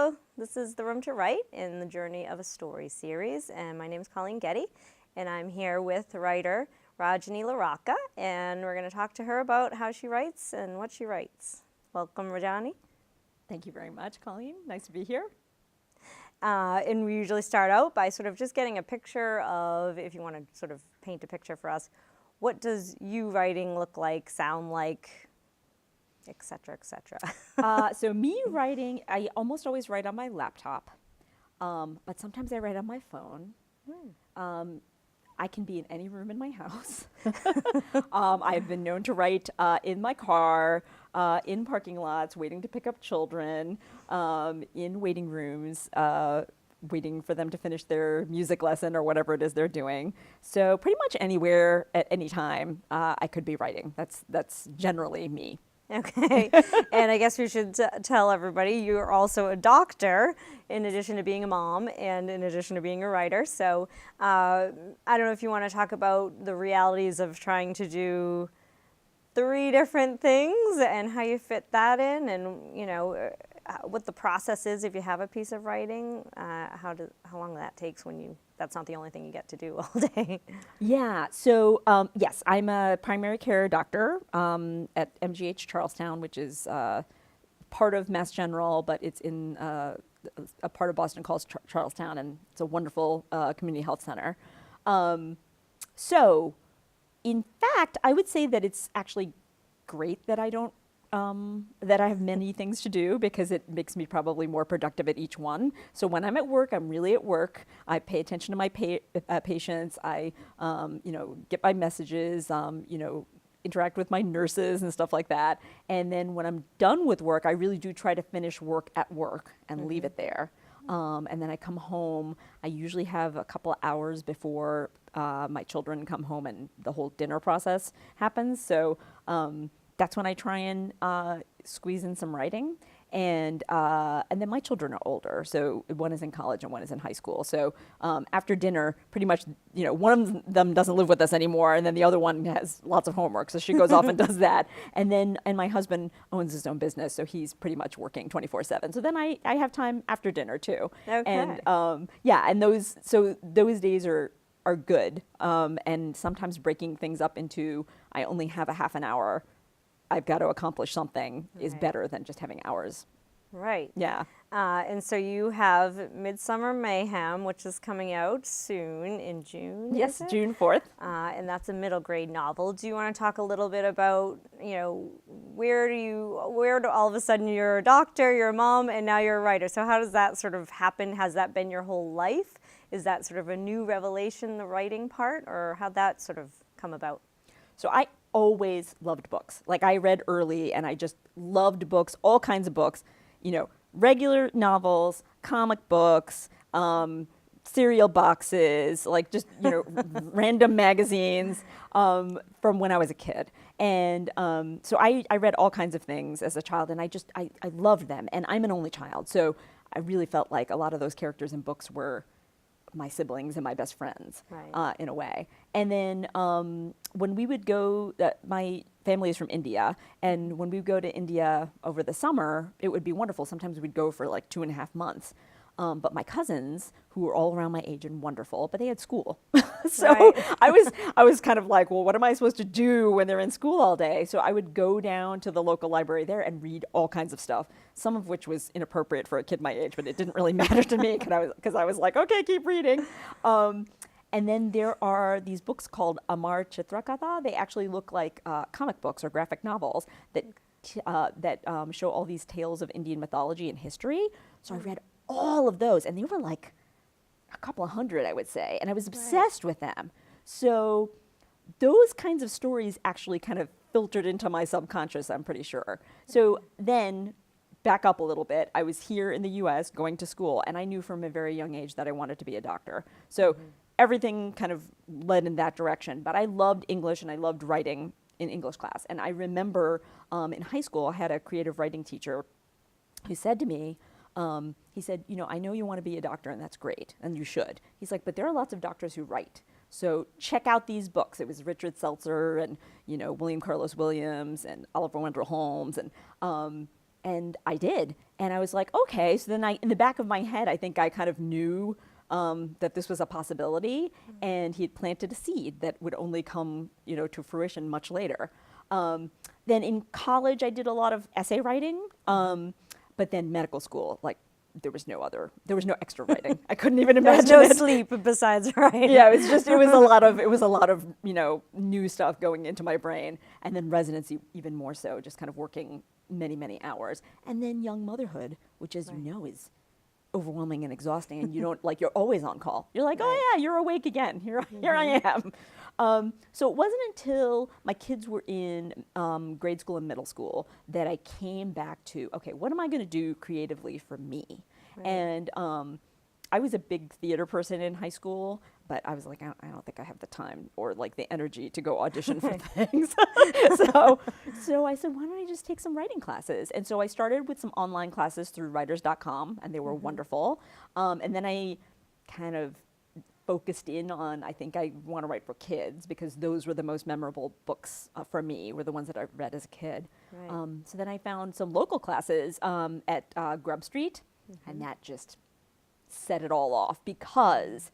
Hello, this is The Room to Write in the Journey of a Story series, and my name is Colleen Getty, and I'm here with writer Rajani Laraka, and we're going to talk to her about how she writes and what she writes. Welcome, Rajani. Thank you very much, Colleen. Nice to be here. And we usually start out by sort of just getting a picture of, if you want to sort of paint a picture for us, what does you writing look like, sound like, et cetera, et cetera. So me writing, I almost always write on my laptop, but sometimes I write on my phone. I can be in any room in my house. I've been known to write in my car, in parking lots, waiting to pick up children, in waiting rooms, waiting for them to finish their music lesson or whatever it is they're doing. So pretty much anywhere at any time, I could be writing. That's generally me. Okay, and I guess we should tell everybody you're also a doctor in addition to being a mom and in addition to being a writer. So I don't know if you want to talk about the realities of trying to do 3 different things and how you fit that in, and you know what the process is if you have a piece of writing, how long that takes when that's not the only thing you get to do all day. Yeah, so yes, I'm a primary care doctor at MGH Charlestown, which is part of Mass General, but it's in a part of Boston called Charlestown, and it's a wonderful community health center. So, in fact, I would say that it's actually great that I don't that I have many things to do, because it makes me probably more productive at each one. So when I'm at work, I'm really at work. I pay attention to my patients. I, get my messages, interact with my nurses and stuff like that. And then when I'm done with work, I really do try to finish work at work and leave it there. And then I come home. I usually have a couple of hours before my children come home and the whole dinner process happens. So that's when I try and squeeze in some writing. And then my children are older, so one is in college and one is in high school. So after dinner, pretty much, one of them doesn't live with us anymore, and then the other one has lots of homework, so she goes off and does that. And my husband owns his own business, so he's pretty much working 24/7. So then I have time after dinner too. Okay. And and those days are good. And sometimes breaking things up into, I only have a half an hour, I've got to accomplish something, is better than just having hours. Right. Yeah. And so you have Midsummer Mayhem, which is coming out soon in June. Yes, is it? June 4th. And that's a middle grade novel. Do you want to talk a little bit about, where do all of a sudden you're a doctor, you're a mom, and now you're a writer? So how does that sort of happen? Has that been your whole life? Is that sort of a new revelation, the writing part, or how'd that sort of come about? So I always loved books. Like, I read early and I just loved books, all kinds of books, regular novels, comic books, cereal boxes, like just, random magazines from when I was a kid. And so I read all kinds of things as a child, and I loved them. And I'm an only child, so I really felt like a lot of those characters in books were my siblings and my best friends, right. In a way. And then when we would go, my family is from India, and when we would go to India over the summer, it would be wonderful. Sometimes we'd go for like 2.5 months. But my cousins, who were all around my age and wonderful, but they had school. So right. I was kind of like, well, what am I supposed to do when they're in school all day? So I would go down to the local library there and read all kinds of stuff, some of which was inappropriate for a kid my age, but it didn't really matter to me because I was like, okay, keep reading. And then there are these books called Amar Chitrakatha. They actually look like comic books or graphic novels that show all these tales of Indian mythology and history. So I read all of those, and they were like a couple of hundred, I would say, and I was obsessed with them. So those kinds of stories actually kind of filtered into my subconscious, I'm pretty sure. So then, back up a little bit, I was here in the US going to school, and I knew from a very young age that I wanted to be a doctor. So everything kind of led in that direction. But I loved English, and I loved writing in English class. And I remember in high school, I had a creative writing teacher who said to me, he said, I know you want to be a doctor, and that's great, and you should. He's like, but there are lots of doctors who write. So check out these books. It was Richard Seltzer and, William Carlos Williams and Oliver Wendell Holmes. And I did. And I was like, okay. So then in the back of my head, I think I kind of knew that this was a possibility. And he had planted a seed that would only come, to fruition much later. Then in college, I did a lot of essay writing. But then medical school, like, there was no extra writing. I couldn't even imagine There's no it. sleep besides writing. Yeah, it was a lot of new stuff going into my brain, and then residency even more so, just kind of working many hours, and then young motherhood, which as you know is overwhelming and exhausting, and you don't you're always on call. You're like, oh yeah, you're awake again. Here I am. So it wasn't until my kids were in grade school and middle school that I came back to, okay, what am I going to do creatively for me? Right. And I was a big theater person in high school, but I was like, I don't think I have the time or like the energy to go audition for things. So I said, why don't I just take some writing classes? And so I started with some online classes through writers.com, and they were wonderful. And then I kind of focused in on, I think I want to write for kids because those were the most memorable books for me, were the ones that I read as a kid. Right. So then I found some local classes at Grub Street, and that just set it all off, because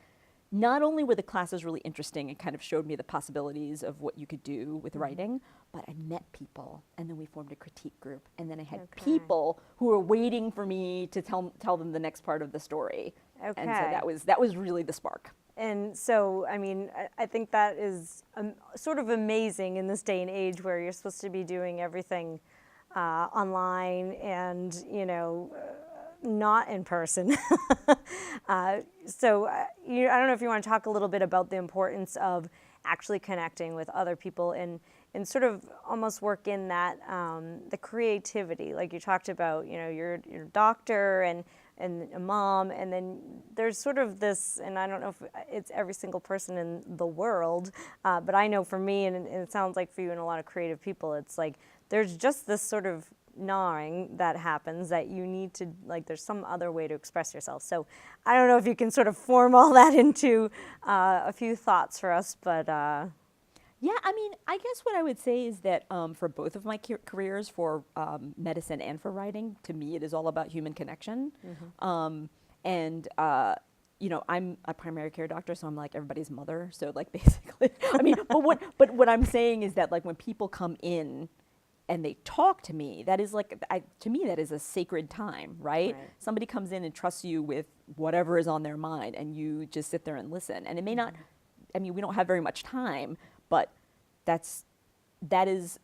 not only were the classes really interesting and kind of showed me the possibilities of what you could do with writing, but I met people, and then we formed a critique group, and then I had people who were waiting for me to tell them the next part of the story. Okay. And so that was really the spark. And so, I mean, I think that is sort of amazing in this day and age where you're supposed to be doing everything online and, not in person. I don't know if you want to talk a little bit about the importance of actually connecting with other people and sort of almost work in that the creativity, like you talked about, you're a doctor and a mom, and then there's sort of this, and I don't know if it's every single person in the world, but I know for me, and it sounds like for you and a lot of creative people, it's like there's just this sort of gnawing that happens that you need to, there's some other way to express yourself. So I don't know if you can sort of form all that into a few thoughts for us, but yeah, I mean, I guess what I would say is that for both of my careers, for medicine and for writing, to me it is all about human connection. And I'm a primary care doctor, so I'm like everybody's mother. So basically, I mean, but what I'm saying is that when people come in and they talk to me, that is to me, that is a sacred time, right? Somebody comes in and trusts you with whatever is on their mind, and you just sit there and listen. And it may not, I mean, we don't have very much time, but that is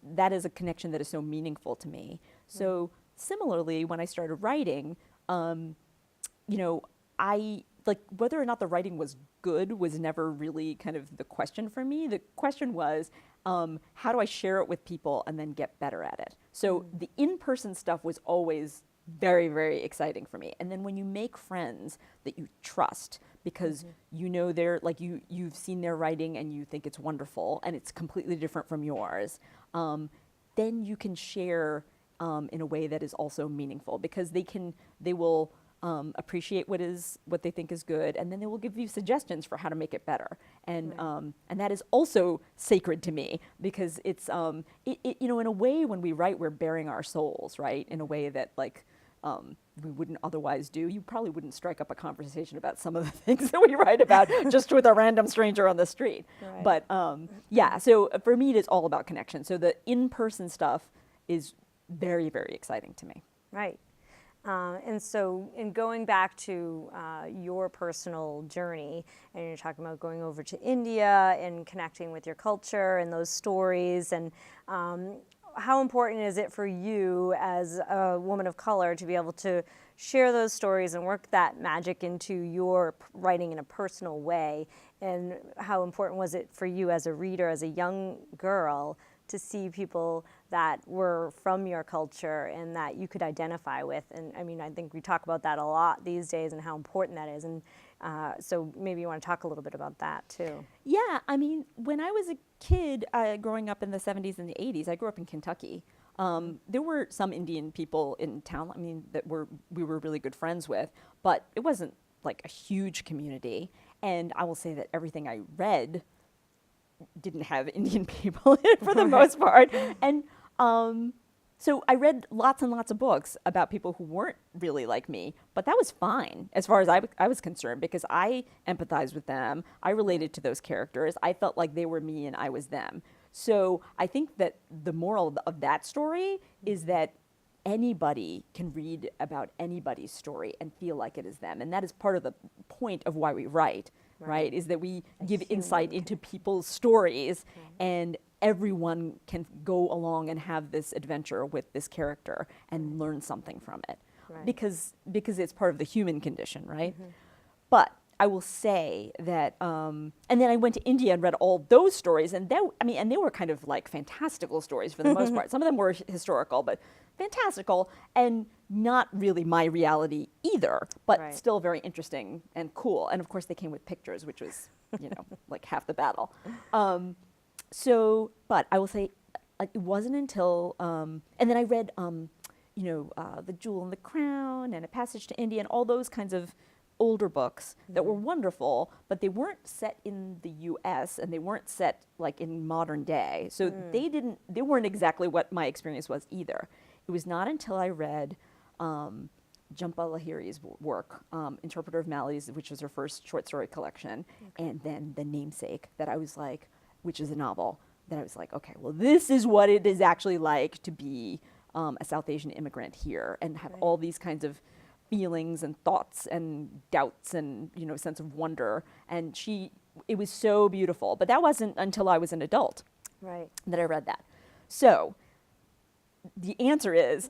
a connection that is so meaningful to me. So similarly, when I started writing, I whether or not the writing was good was never really kind of the question for me. The question was, how do I share it with people and then get better at it? So the in-person stuff was always very, very exciting for me. And then when you make friends that you trust, because they're you've seen their writing and you think it's wonderful and it's completely different from yours, then you can share in a way that is also meaningful, because they will appreciate what they think is good, and then they will give you suggestions for how to make it better. And that is also sacred to me, because it's in a way, when we write, we're bearing our souls, right, in a way that we wouldn't otherwise do. You probably wouldn't strike up a conversation about some of the things that we write about just with a random stranger on the street. Right. But yeah, so for me, it is all about connection. So the in-person stuff is very, very exciting to me. Right. And so in going back to your personal journey, and you're talking about going over to India and connecting with your culture and those stories, and how important is it for you as a woman of color to be able to share those stories and work that magic into your writing in a personal way? And how important was it for you as a reader, as a young girl, to see people that were from your culture and that you could identify with? And I mean, I think we talk about that a lot these days and how important that is. And so maybe you want to talk a little bit about that too. Yeah, I mean, when I was a kid growing up in the 70s and the 80s, I grew up in Kentucky. There were some Indian people in town, I mean, that we were really good friends with, but it wasn't like a huge community. And I will say that everything I read didn't have Indian people in it for the most part. And So I read lots and lots of books about people who weren't really like me, but that was fine as far as I was concerned, because I empathized with them. I related to those characters. I felt like they were me and I was them. So I think that the moral of that story is that anybody can read about anybody's story and feel like it is them. And that is part of the point of why we write, right? Is that we give insight into people's stories, and everyone can go along and have this adventure with this character and learn something from it. Because it's part of the human condition, right? But I will say that, and then I went to India and read all those stories, and and they were kind of like fantastical stories for the most part. Some of them were historical, but fantastical, and not really my reality either, but still very interesting and cool. And of course, they came with pictures, which was, like half the battle. But I will say, it wasn't until, and then I read, The Jewel and the Crown and A Passage to India and all those kinds of older books that were wonderful, but they weren't set in the US and they weren't set like in modern day. So they weren't exactly what my experience was either. It was not until I read Jhumpa Lahiri's work, Interpreter of Maladies, which was her first short story collection, and then The Namesake, that I was like, which is a novel, that I was like, okay, well, this is what it is actually like to be a South Asian immigrant here and have all these kinds of feelings and thoughts and doubts and, sense of wonder. And it was so beautiful. But that wasn't until I was an adult that I read that. So the answer is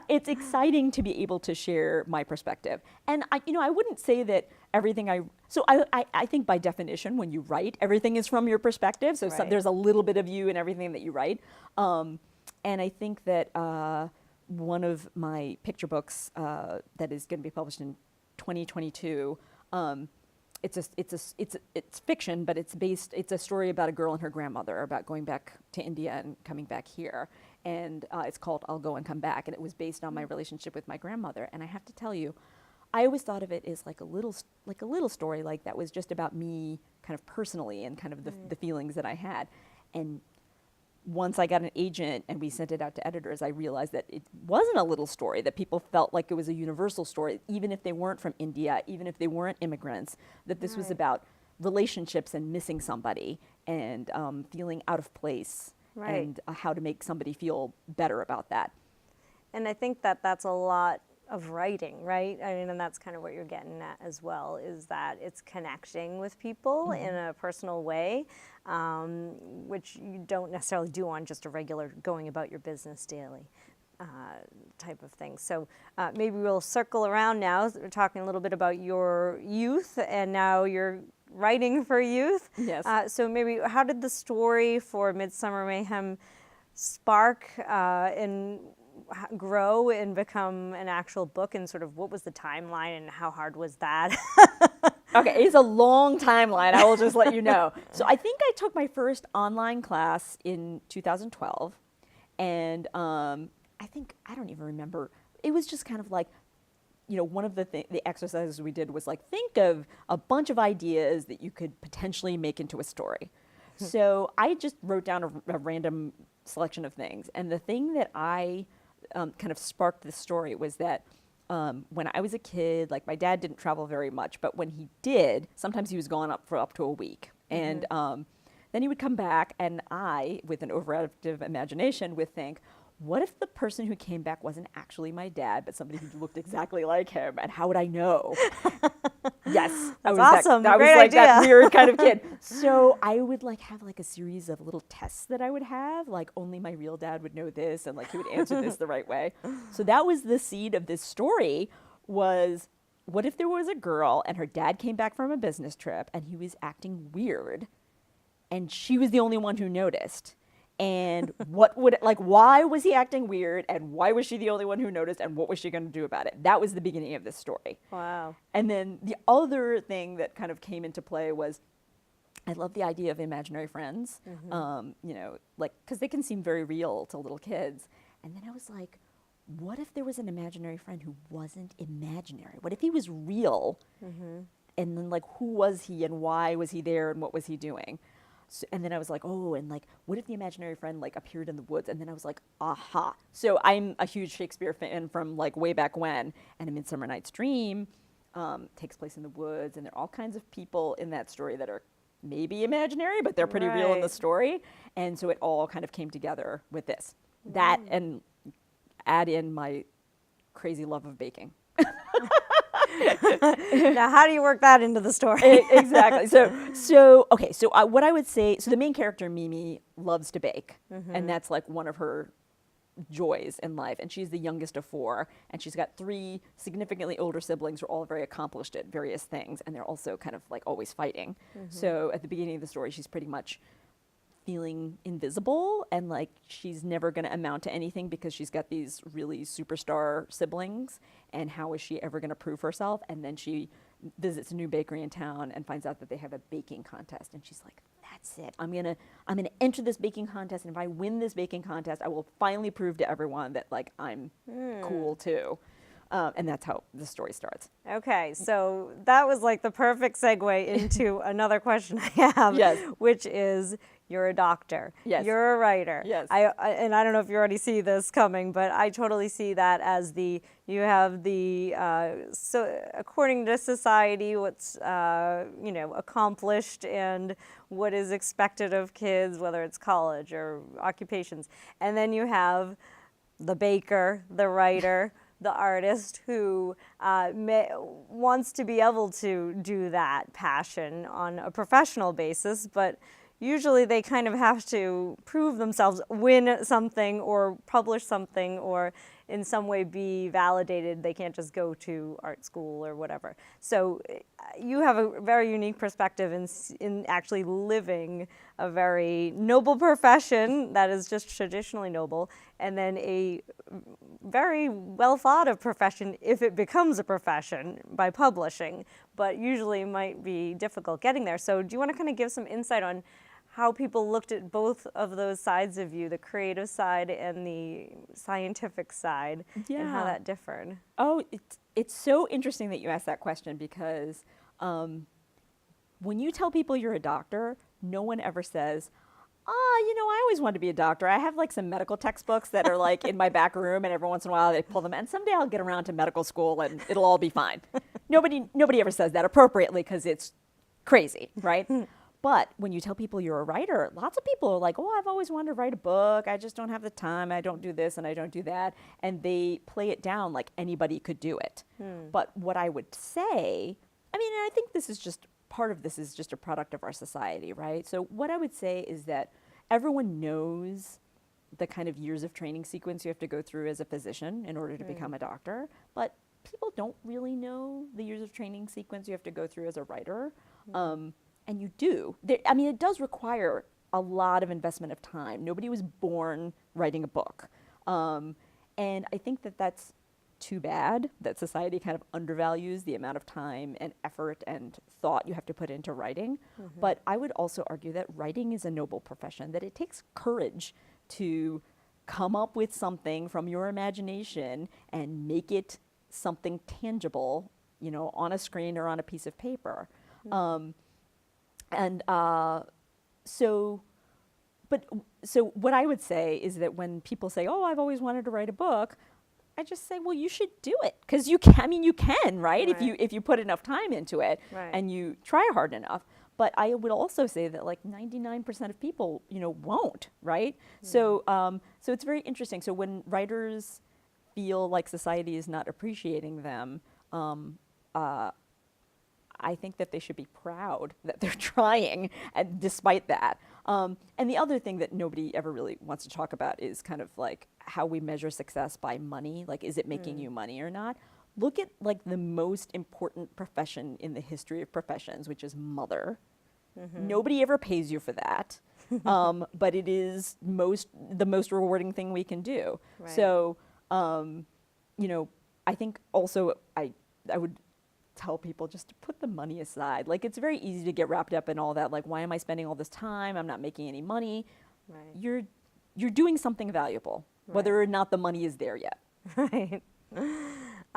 it's exciting to be able to share my perspective. And I wouldn't say that everything I think by definition, when you write, everything is from your perspective. So there's a little bit of you in everything that you write. And I think that one of my picture books that is going to be published in 2022, it's fiction, but it's a story about a girl and her grandmother, about going back to India and coming back here. And it's called I'll Go and Come Back. And it was based on my relationship with my grandmother. And I have to tell you, I always thought of it as like a little story, like that was just about me kind of personally and kind of the feelings that I had. And once I got an agent and we sent it out to editors, I realized that it wasn't a little story, that people felt like it was a universal story, even if they weren't from India, even if they weren't immigrants, that this was about relationships and missing somebody and feeling out of place and how to make somebody feel better about that. And I think that that's a lot of writing, right? I mean, and that's kind of what you're getting at as well, is that it's connecting with people in a personal way, which you don't necessarily do on just a regular going about your business daily type of thing. So maybe we'll circle around now. We're talking a little bit about your youth, and now you're writing for youth. Yes. So maybe how did the story for Midsummer Mayhem spark and grow and become an actual book, and sort of what was the timeline and how hard was that? Okay, it's a long timeline, I will just let you know. So I think I took my first online class in 2012, and I don't even remember, it was just kind of like, one of the exercises we did was like, think of a bunch of ideas that you could potentially make into a story. So I just wrote down a random selection of things, and the thing that I kind of sparked this story was that when I was a kid, like my dad didn't travel very much, but when he did, sometimes he was gone for up to a week. And then he would come back, and I, with an overactive imagination, would think, what if the person who came back wasn't actually my dad, but somebody who looked exactly like him, and how would I know? Yes. That's awesome. I was Great like idea. that weird kind of kid. So I would have a series of little tests that I would have, like only my real dad would know this, and like he would answer this the right way. So that was the seed of this story, was what if there was a girl and her dad came back from a business trip and he was acting weird and she was the only one who noticed? And why was he acting weird, and why was she the only one who noticed, and what was she going to do about it? That was the beginning of this story. Wow. And then the other thing that kind of came into play was, I love the idea of imaginary friends, because they can seem very real to little kids. And then I was like, what if there was an imaginary friend who wasn't imaginary? What if he was real? And then who was he, and why was he there, and what was he doing? And then I was like, oh, and like, what if the imaginary friend like appeared in the woods? And then I was like, aha. So I'm a huge Shakespeare fan from like way back when. And A Midsummer Night's Dream takes place in the woods, and there are all kinds of people in that story that are maybe imaginary, but they're pretty real in the Right. story. And so it all kind of came together with this. That and add in my crazy love of baking. Now, how do you work that into the story? Exactly. So okay. So what I would say, so the main character Mimi loves to bake, and that's like one of her joys in life. And she's the youngest of four, and she's got three significantly older siblings who are all very accomplished at various things, and they're also kind of like always fighting. So at the beginning of the story, she's pretty much feeling invisible and like she's never going to amount to anything because she's got these really superstar siblings, and how is she ever going to prove herself? And then she visits a new bakery in town and finds out that they have a baking contest, and she's like, that's it, I'm gonna enter this baking contest, and if I win this baking contest, I will finally prove to everyone that like I'm cool too. And that's how the story starts. Okay, so that was like the perfect segue into another question I have, Yes. which is, you're a doctor, Yes. you're a writer. Yes. And I don't know if you already see this coming, but I totally see that as you have the, so according to society, what's, accomplished and what is expected of kids, whether it's college or occupations. And then you have the baker, the writer, the artist who wants to be able to do that passion on a professional basis, but usually they kind of have to prove themselves, win something or publish something or in some way be validated. They can't just go to art school or whatever. So you have a very unique perspective in actually living a very noble profession that is just traditionally noble, and then a very well thought of profession if it becomes a profession by publishing, but usually might be difficult getting there. So do you want to kind of give some insight on how people looked at both of those sides of you, the creative side and the scientific side, and how Yeah. that differed? Oh, it's so interesting that you asked that question because when you tell people you're a doctor, no one ever says, I always wanted to be a doctor. I have like some medical textbooks that are like in my back room, and every once in a while they pull them, and someday I'll get around to medical school and it'll all be fine. Nobody ever says that appropriately because it's crazy, right? But when you tell people you're a writer, lots of people are like, oh, I've always wanted to write a book. I just don't have the time. I don't do this and I don't do that. And they play it down like anybody could do it. But what I would say, I think this is just part of this is just a product of our society, right? So what I would say is that everyone knows the kind of years of training sequence you have to go through as a physician in order to become a doctor, but people don't really know the years of training sequence you have to go through as a writer. And you do. It does require a lot of investment of time. Nobody was born writing a book. And I think that that's too bad that society kind of undervalues the amount of time and effort and thought you have to put into writing. But I would also argue that writing is a noble profession, that it takes courage to come up with something from your imagination and make it something tangible, on a screen or on a piece of paper. So what I would say is that when people say, "Oh, I've always wanted to write a book," I just say, "Well, you should do it because you can. You can, right? Right. If you put enough time into it Right. and you try hard enough." But I would also say that like 99% of people, won't, right? So it's very interesting. So when writers feel like society is not appreciating them, I think that they should be proud that they're trying, and despite that. And the other thing that nobody ever really wants to talk about is kind of like how we measure success by money. Like, is it making you money or not? Look at like the most important profession in the history of professions, which is mother. Nobody ever pays you for that, but it is the most rewarding thing we can do. Right. So, I think also I would tell people just to put the money aside. Like, it's very easy to get wrapped up in all that. Like, why am I spending all this time? I'm not making any money. Right. You're doing something valuable, whether or not the money is there yet. Right.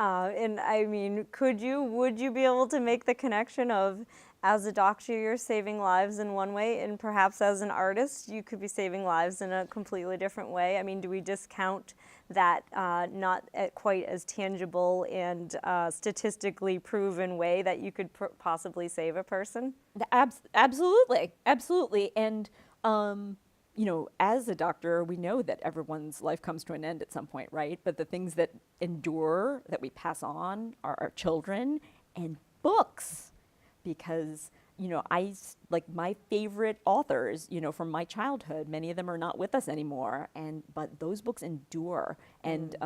And I mean, would you be able to make the connection of, as a doctor, you're saving lives in one way, and perhaps as an artist, you could be saving lives in a completely different way? I mean, do we discount that not quite as tangible and statistically proven way that you could possibly save a person? Absolutely, absolutely. And you know, as a doctor, we know that everyone's life comes to an end at some point, right? But the things that endure, that we pass on, are our children and books. Because, you know, like my favorite authors, you know, from my childhood, many of them are not with us anymore. But those books endure. And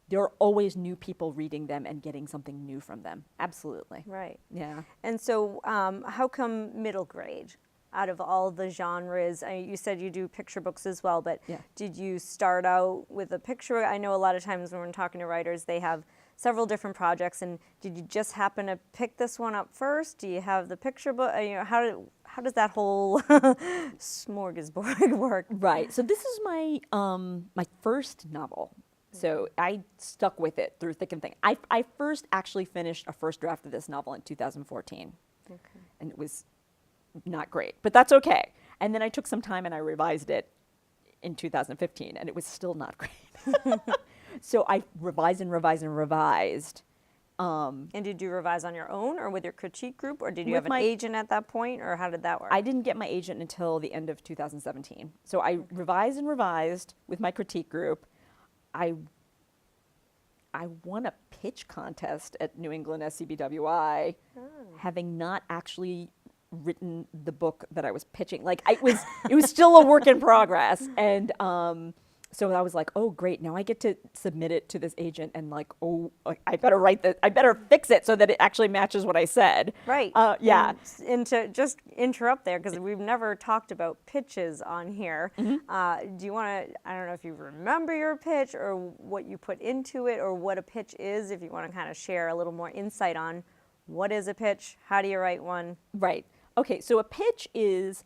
there are always new people reading them and getting something new from them. Absolutely. Right. Yeah. And so how come middle grade? Out of all the genres, you said you do picture books as well, but Yeah. did you start out with a picture? I know a lot of times when we're talking to writers, they have several different projects, and did you just happen to pick this one up first? Do you have the picture book? You know, how does that whole smorgasbord work? Right. So this is my my first novel. So I stuck with it through thick and thin. I first actually finished a first draft of this novel in 2014. Okay. And it was not great, but that's okay. And then I took some time and I revised it in 2015, and it was still not great. So I revised and revised and revised. And did you revise on your own or with your critique group, or did you With have an my- agent at that point, or how did that work? I didn't get my agent until the end of 2017. So I revised and revised with my critique group. I won a pitch contest at New England SCBWI, having not actually written the book that I was pitching. Like it was still a work in progress. And so I was like, oh great, now I get to submit it to this agent, and like, oh, I better write this, I better fix it so that it actually matches what I said. Right. Yeah. And to just interrupt there, because we've never talked about pitches on here. Do you want to, I don't know if you remember your pitch or what you put into it or what a pitch is, if you want to kind of share a little more insight on what is a pitch, how do you write one? Right. Okay, so a pitch is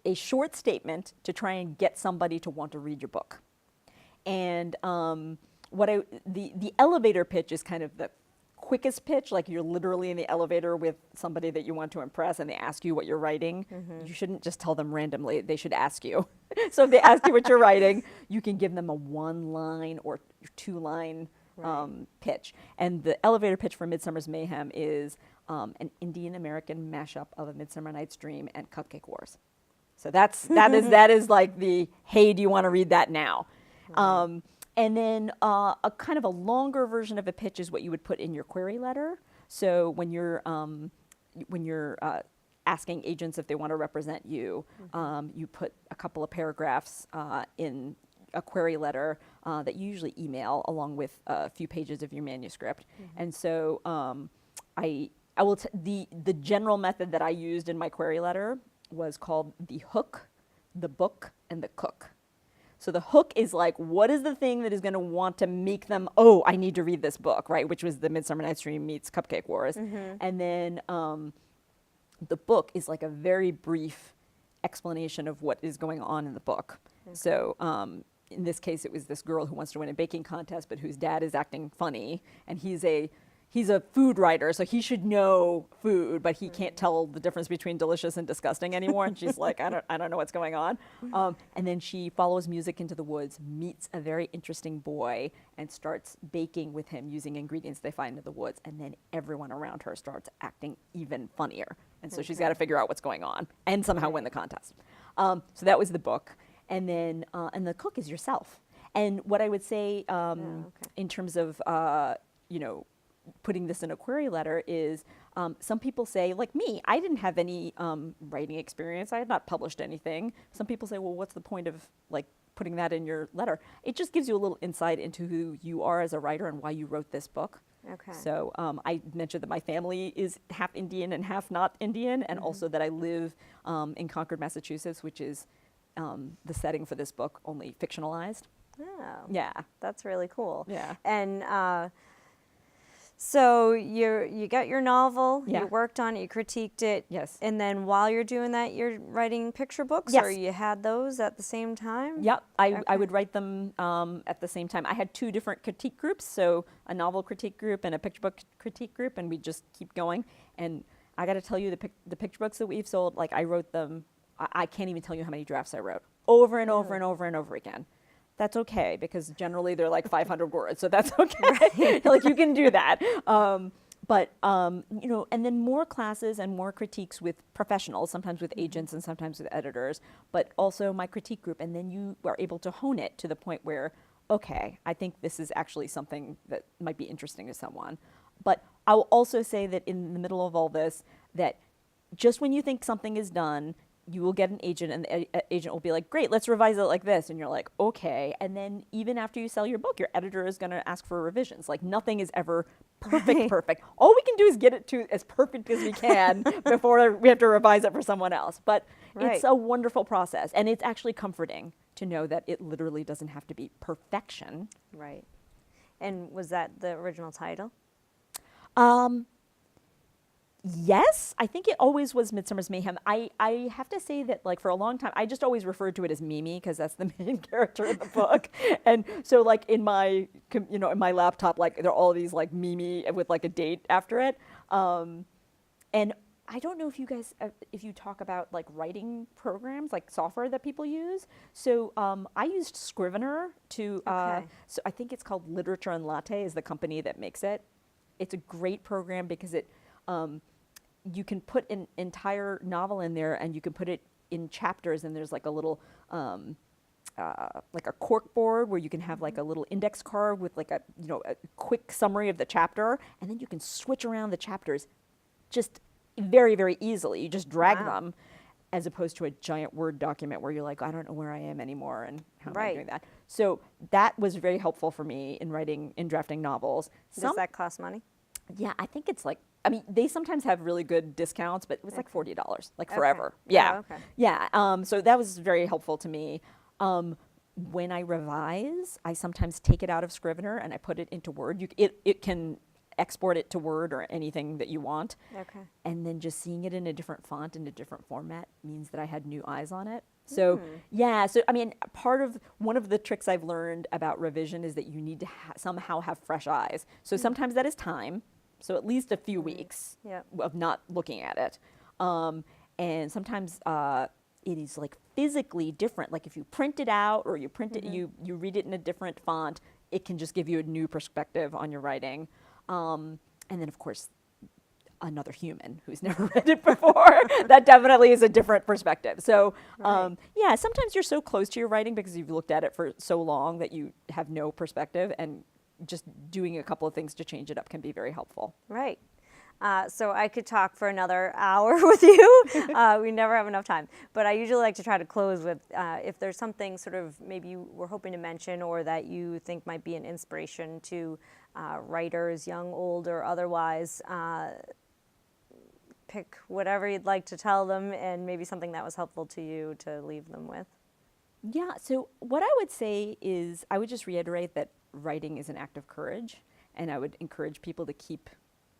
a short statement to try and get somebody to want to read your book. And the elevator pitch is kind of the quickest pitch, like you're literally in the elevator with somebody that you want to impress and they ask you what you're writing. You shouldn't just tell them randomly, they should ask you. So if they ask you what you're writing, you can give them a 1-line or 2-line pitch. And the elevator pitch for Midsummer's Mayhem is an Indian-American mashup of A Midsummer Night's Dream and Cupcake Wars. So that is like the, hey, do you want to read that now? And then a kind of a longer version of a pitch is what you would put in your query letter. So when you're asking agents if they want to represent you, you put a couple of paragraphs in a query letter that you usually email along with a few pages of your manuscript. And so I will the general method that I used in my query letter was called the hook, the book, and the cook. So the hook is like, what is the thing that is going to want to make them, oh, I need to read this book, right? Which was the Midsummer Night's Dream meets Cupcake Wars. And then the book is like a very brief explanation of what is going on in the book. So in this case, it was this girl who wants to win a baking contest, but whose dad is acting funny, and he's a food writer, so he should know food, but he can't tell the difference between delicious and disgusting anymore. And she's like, I don't know what's going on. And then she follows music into the woods, meets a very interesting boy, and starts baking with him using ingredients they find in the woods. And then everyone around her starts acting even funnier. And so she's got to figure out what's going on and somehow win the contest. So that was the book. And then and the cook is yourself. And what I would say in terms of putting this in a query letter is some people say, like me, I didn't have any writing experience. I had not published anything. Some people say, well, what's the point of like putting that in your letter? It just gives you a little insight into who you are as a writer and why you wrote this book. Okay. So I mentioned that my family is half Indian and half not Indian, and also that I live in Concord, Massachusetts, which is the setting for this book, only fictionalized. Oh, Yeah. that's really cool. Yeah. And So you got your novel, Yeah. you worked on it, you critiqued it. Yes. And then while you're doing that, you're writing picture books, Yes. or you had those at the same time? Yep, I Okay. would write them at the same time. I had two different critique groups, so a novel critique group and a picture book critique group, and we just keep going. And I got to tell you, the picture books that we've sold, like I wrote them, I can't even tell you how many drafts I wrote over and over and over and over again. That's okay, because generally they're like 500 words, so that's okay. Like you can do that. But you know, and then more classes and more critiques with professionals, sometimes with agents and sometimes with editors, but also my critique group. And then you are able to hone it to the point where, okay, I think this is actually something that might be interesting to someone. But I'll also say that in the middle of all this, that just when you think something is done, you will get an agent, and the agent will be like, great, let's revise it like this. And you're like, okay. And then even after you sell your book, your editor is going to ask for revisions. Like nothing is ever perfect. All we can do is get it to as perfect as we can before we have to revise it for someone else. But Right. it's a wonderful process. And it's actually comforting to know that it literally doesn't have to be perfection. Right. And was that the original title? Yes, I think it always was Midsummer's Mayhem. I have to say that, like, for a long time, I just always referred to it as Mimi because that's the main character of the book. And so, like, in my, in my laptop, like, there are all these, like, Mimi with, like, a date after it. And I don't know if you guys, if you talk about, like, writing programs, like, software that people use. So I used Scrivener to, Okay. so I think it's called Literature and Latte is the company that makes it. It's a great program because it, you can put an entire novel in there and you can put it in chapters, and there's like a little like a cork board where you can have like a little index card with like a a quick summary of the chapter, and then you can switch around the chapters just very easily. You just drag Wow. them, as opposed to a giant Word document where you're like, I don't know where I am anymore and how am I Right. doing that. So that was very helpful for me in drafting novels. Does that cost money? Yeah, I think it's like, I mean, they sometimes have really good discounts, but it was like $40, like Okay. forever. Oh, Yeah. okay. Yeah. So that was very helpful to me. When I revise, I sometimes take it out of Scrivener and I put it into Word. It can export it to Word or anything that you want. Okay. And then just seeing it in a different font, in a different format, means that I had new eyes on it. So yeah, so I mean, one of the tricks I've learned about revision is that you need to somehow have fresh eyes. So sometimes that is time, so at least a few weeks Yep. of not looking at it. And sometimes it is like physically different. Like if you print it out or you print it, you read it in a different font, it can just give you a new perspective on your writing. And then of course, another human who's never read it before, that definitely is a different perspective. So yeah, sometimes you're so close to your writing because you've looked at it for so long that you have no perspective, and just doing a couple of things to change it up can be very helpful. Right. So I could talk for another hour with you. We never have enough time. But I usually like to try to close with if there's something sort of maybe you were hoping to mention or that you think might be an inspiration to writers, young, old, or otherwise. Pick whatever you'd like to tell them, and maybe something that was helpful to you to leave them with. Yeah, so what I would say is I would just reiterate that writing is an act of courage, and I would encourage people to keep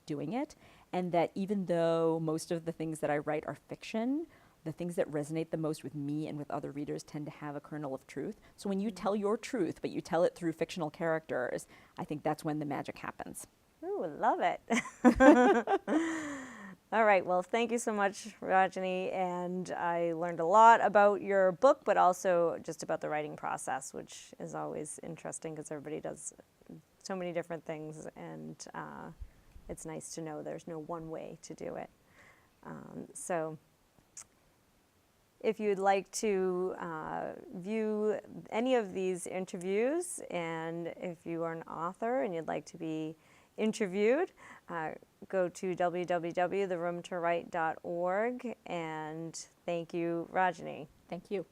doing it, and that even though most of the things that I write are fiction, the things that resonate the most with me and with other readers tend to have a kernel of truth. So when you tell your truth, but you tell it through fictional characters, I think that's when the magic happens. Ooh, love it. All right, well, thank you so much, Rajani, and I learned a lot about your book, but also just about the writing process, which is always interesting because everybody does so many different things, and it's nice to know there's no one way to do it. So if you'd like to view any of these interviews, and if you are an author and you'd like to be interviewed, go to www.theroomtowrite.org, and thank you, Rajani. Thank you.